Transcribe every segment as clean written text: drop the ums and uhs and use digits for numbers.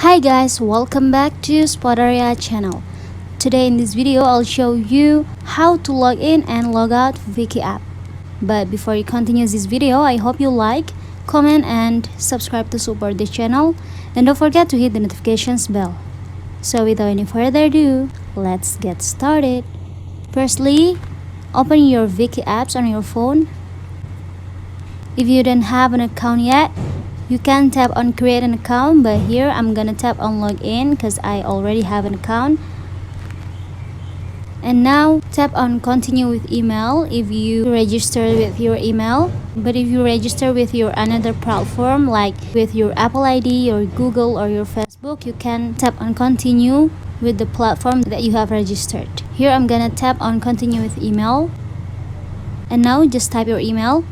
Hi guys, welcome back to Spotaria channel. Today in this video I'll show you how to log in and log out Viki app. But before you continue this video, I hope you like, comment and subscribe to support this channel, and don't forget to hit the notifications bell. So without any further ado, let's get started. Firstly, open your Viki apps on your phone. If you don't have an account yet, you can tap on create an account, but here I'm gonna tap on login because I already have an account. And now tap on continue with email if you register with your email. But if you register with your another platform like with your Apple ID or Google or your Facebook, you can tap on continue with the platform that you have registered. Here I'm gonna tap on continue with email. And now just type your email,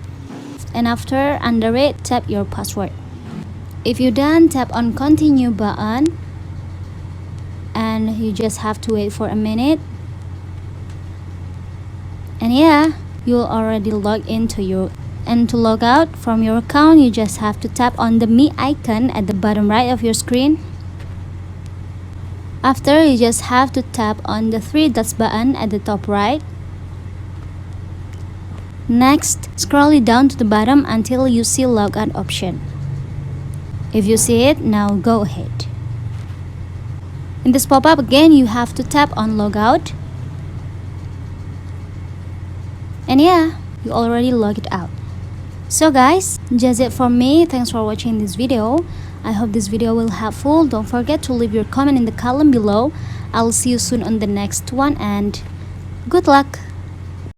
and after under it tap your password. If you're done, tap on continue button, and you just have to wait for a minute. And yeah, you'll already log into your. And to log out from your account, you just have to tap on the me icon at the bottom right of your screen. After, you just have to tap on the three dots button at the top right. Next, scroll it down to the bottom until you see logout option. If you see it, now go ahead. In this pop-up again, you have to tap on logout. And yeah, you already logged out. So guys, just it from me. Thanks for watching this video. I hope this video will helpful. Don't forget to leave your comment in the column below. I'll see you soon on the next one, and good luck.